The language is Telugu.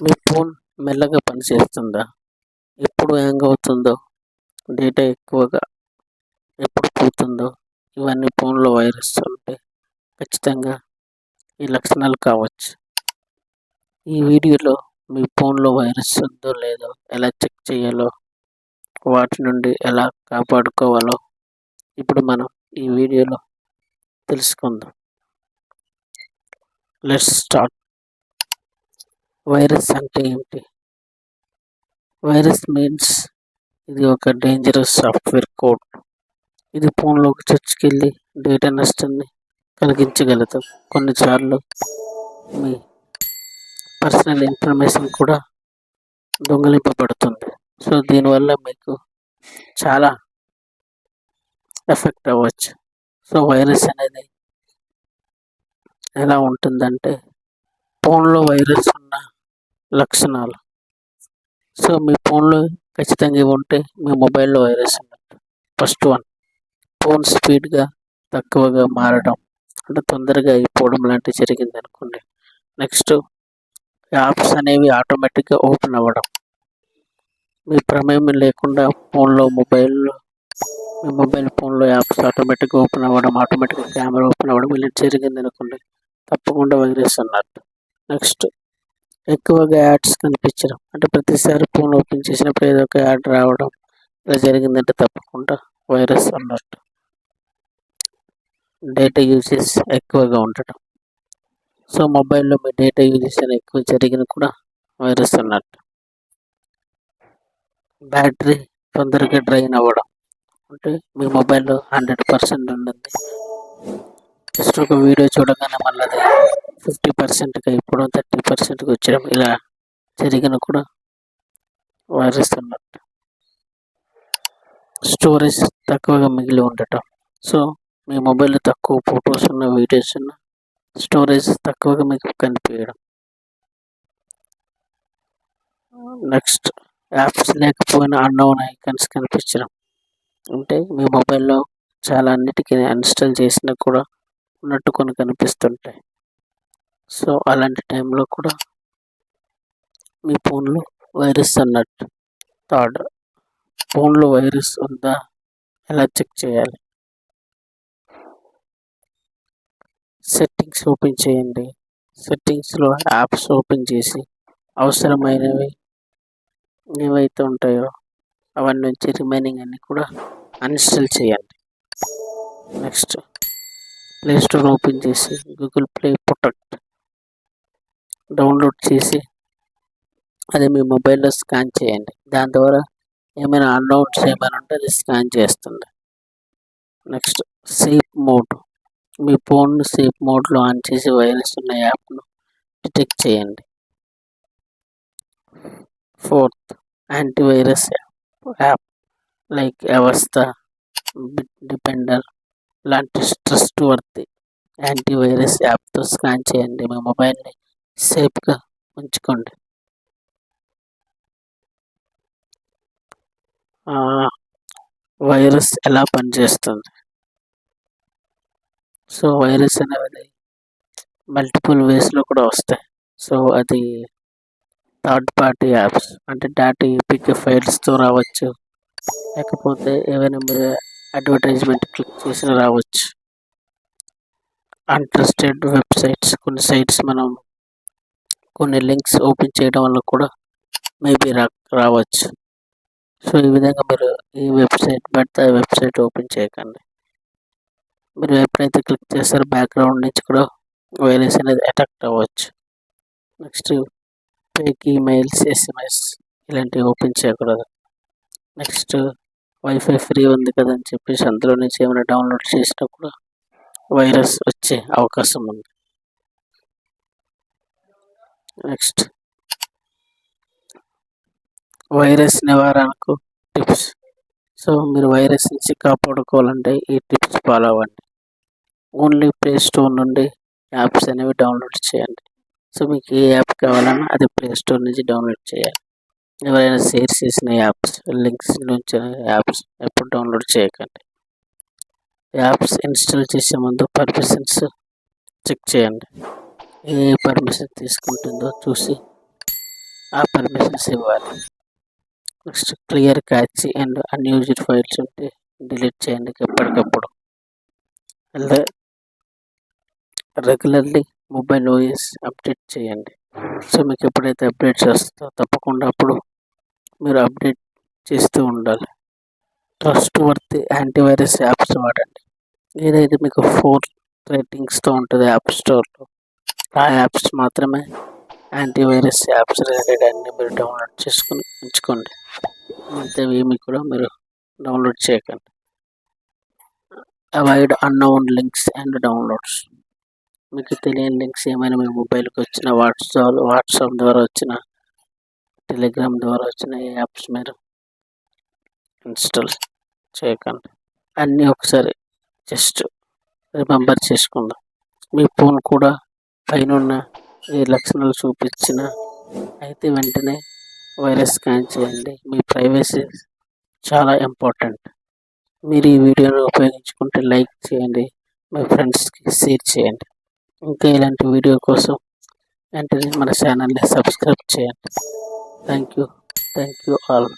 మీ ఫోన్ మెల్లగా పనిచేస్తుందా? ఎప్పుడు హ్యాంగ్ అవుతుందో, డేటా ఎక్కువగా ఎప్పుడు పోతుందో, ఇవన్నీ ఫోన్లో వైరస్ ఉంటే ఖచ్చితంగా ఈ లక్షణాలు కావచ్చు. ఈ వీడియోలో మీ ఫోన్లో వైరస్ ఉందో లేదో ఎలా చెక్ చేయాలో, వాటి నుండి ఎలా కాపాడుకోవాలో ఇప్పుడు మనం ఈ వీడియోలో తెలుసుకుందాం. Let's start. వైరస్ అంటే ఏమిటి? వైరస్ మీన్స్ ఇది ఒక డేంజరస్ సాఫ్ట్వేర్ కోడ్. ఇది ఫోన్లోకి చొచ్చుకెళ్ళి డేటా నష్టాన్ని కలిగించగలదు. కొన్నిసార్లు మీ పర్సనల్ ఇన్ఫర్మేషన్ కూడా దొంగిలింపబడుతుంది. సో దీనివల్ల మీకు చాలా ఎఫెక్ట్ అవ్వచ్చు. సో వైరస్ అనేది ఎలా ఉంటుందంటే, ఫోన్లో వైరస్ ఉన్న లక్షణాలు. సో మీ ఫోన్లో ఖచ్చితంగా ఇవి ఉంటే మీ మొబైల్లో వైరస్ ఉన్నట్టు. ఫస్ట్ వన్, ఫోన్ స్పీడ్గా తక్కువగా మారడం, అంటే తొందరగా అయిపోవడం లాంటివి జరిగింది అనుకోండి. నెక్స్ట్, యాప్స్ అనేవి ఆటోమేటిక్గా ఓపెన్ అవ్వడం, మీ ప్రమేయం లేకుండా మీ మొబైల్ ఫోన్లో యాప్స్ ఆటోమేటిక్గా ఓపెన్ అవ్వడం, ఆటోమేటిక్గా కెమెరా ఓపెన్ అవ్వడం ఇలా జరిగింది అనుకోండి, తప్పకుండా వైరస్ అన్నట్టు. నెక్స్ట్, ఎక్కువగా యాడ్స్ కనిపించడం, అంటే ప్రతిసారి ఫోన్ ఓపెన్ చేసినప్పుడు ఏదో ఒక యాడ్ రావడం ఇలా జరిగిందంటే తప్పకుండా వైరస్ అన్నట్టు. డేటా యూసేజ్ ఎక్కువగా ఉండటం, సో మొబైల్లో మీ డేటా యూజెస్ అని ఎక్కువ జరిగిన కూడా వైరస్ అన్నట్టు. బ్యాటరీ తొందరగా డ్రైన్ అవ్వడం, అంటే మీ మొబైల్లో 100% ఉంటుంది, జస్ట్ ఒక వీడియో చూడగానే మళ్ళీ అది 50%కి అయిపోవడం, 30%కి వచ్చడం ఇలా జరిగిన కూడా వైరస్ అన్నట్టు. స్టోరేజ్ తక్కువగా మిగిలి ఉండటం, సో మీ మొబైల్లో తక్కువ ఫొటోస్ ఉన్న, వీడియోస్ ఉన్న, స్టోరేజ్ తక్కువగా మీకు కనిపించడం. నెక్స్ట్, యాప్స్ లేకపోయినా అన్నోన్ ఐకాన్స్ కనిపించడం, అంటే మీ మొబైల్లో చాలా అన్నిటికీ అన్ఇన్స్టాల్ చేసినా కూడా ఉన్నట్టు కొన్ని కనిపిస్తుంటాయి. సో అలాంటి టైంలో కూడా మీ ఫోన్లో వైరస్ అన్నట్టు. థర్డ్, ఫోన్లో వైరస్ ఉందా ఎలా చెక్ చేయాలి? సెట్టింగ్స్ ఓపెన్ చేయండి. సెట్టింగ్స్లో యాప్స్ ఓపెన్ చేసి అవసరమైనవి ఏవైతే ఉంటాయో అవన్నీ నుంచి రిమైనింగ్ అన్నీ కూడా అన్ఇన్స్టాల్ చేయండి. నెక్స్ట్, ప్లే స్టోర్ ఓపెన్ చేసి గూగుల్ ప్లే ప్రొటెక్ట్ డౌన్లోడ్ చేసి అది మీ మొబైల్లో స్కాన్ చేయండి. దాని ద్వారా ఏమైనా అన్నౌన్స్ ఏమైనా ఉంటే అది స్కాన్ చేస్తుంది. నెక్స్ట్, సేఫ్ మోడ్, మీ ఫోన్ను సేఫ్ మోడ్లో ఆన్ చేసి వైరస్ ఉన్న యాప్ను డిటెక్ట్ చేయండి. ఫోర్త్, యాంటీవైరస్ యాప్ లైక్ అవస్థ, డిపెండర్ లాంటి ట్రస్ట్ వర్తీ యాంటీవైరస్ యాప్తో స్కాన్ చేయండి. మీ మొబైల్ని సేఫ్గా ఉంచుకోండి. వైరస్ ఎలా పనిచేస్తుంది? సో వైరస్ అనేది మల్టిపుల్ వేస్లో కూడా వస్తాయి. సో అది థర్డ్ పార్టీ యాప్స్, అంటే డేటా ఏపీకే ఫైల్స్తో రావచ్చు, లేకపోతే ఏవైనా మీరు అడ్వర్టైజ్మెంట్ క్లిక్ చేసిన రావచ్చు. అన్ట్రస్టెడ్ వెబ్సైట్స్, కొన్ని సైట్స్ మనం కొన్ని లింక్స్ ఓపెన్ చేయడం వల్ల కూడా మేబీ రావచ్చు. సో ఈ విధంగా మీరు ఈ వెబ్సైట్ పెడితే ఆ వెబ్సైట్ ఓపెన్ చేయకండి. మీరు ఎప్పుడైతే క్లిక్ చేస్తారో బ్యాక్గ్రౌండ్ నుంచి కూడా వైరస్ అనేది అటాక్ అవ్వచ్చు. నెక్స్ట్, ఫేక్ ఈమెయిల్స్, ఎస్ఎంఎస్ ఇలాంటివి ఓపెన్ చేయకూడదు. నెక్స్ట్, వైఫై ఫ్రీ ఉంది కదా అని చెప్పేసి అందులో నుంచి ఏమైనా డౌన్లోడ్ చేసినా కూడా వైరస్ వచ్చే అవకాశం ఉంది. నెక్స్ట్, వైరస్ నివారణకు టిప్స్. సో మీరు వైరస్ నుంచి కాపాడుకోవాలంటే ఈ టిప్స్ ఫాలో అవ్వండి. ఓన్లీ ప్లే స్టోర్ నుండి యాప్స్ అనేవి డౌన్లోడ్ చేయండి. సో మీకు ఏ యాప్ కావాలన్నా అది ప్లే స్టోర్ నుంచి డౌన్లోడ్ చేయాలి. ఎవరైనా షేర్ చేసిన యాప్స్, లింక్స్ నుంచి యాప్స్ ఎప్పుడు డౌన్లోడ్ చేయకండి. యాప్స్ ఇన్స్టాల్ చేసే ముందు పర్మిషన్స్ చెక్ చేయండి. ఏ పర్మిషన్ తీసుకుంటుందో చూసి ఆ పర్మిషన్స్ ఇవ్వాలి. Next clear catch and unused files ఉంటే డిలీట్ చేయండి ఎప్పటికప్పుడు. అలా రెగ్యులర్లీ మొబైల్ ఓఎస్ అప్డేట్ చేయండి. సో మీకు ఎప్పుడైతే అప్డేట్స్ వస్తుందో తప్పకుండా అప్పుడు మీరు అప్డేట్ చేస్తూ ఉండాలి. ట్రస్ట్ వర్తీ యాంటీవైరస్ యాప్స్ వాడండి. ఏదైతే మీకు 4 రేటింగ్స్తో ఉంటుంది యాప్ స్టోర్లో, ఆ యాప్స్ మాత్రమే యాంటీవైరస్ యాప్స్ రిలేటెడ్ అన్ని మీరు డౌన్లోడ్ చేసుకుని ఉంచుకోండి. మిగతావి ఏమి కూడా మీరు డౌన్లోడ్ చేయకండి. Avoid unknown links and downloads. మీకు తెలియని లింక్స్ ఏమైనా మీ మొబైల్కి వచ్చిన వాట్సాప్ ద్వారా వచ్చిన, టెలిగ్రామ్ ద్వారా వచ్చిన ఏ యాప్స్ మీరు ఇన్స్టాల్ చేయకండి. అన్నీ ఒకసారి జస్ట్ రిమెంబర్ చేసుకుందాం. మీ ఫోన్ కూడా పైన ఏ లక్షణాలు చూపించినా అయితే వెంటనే వైరస్ స్కాన్ చేయండి. మీ ప్రైవసీ చాలా ఇంపార్టెంట్. మీరు ఈ వీడియోను ఉపయోగించుకుంటే లైక్ చేయండి, మీ ఫ్రెండ్స్కి షేర్ చేయండి. ఇంకా ఇలాంటి వీడియో కోసం వెంటనే మన ఛానల్ని సబ్స్క్రైబ్ చేయండి. Thank you all.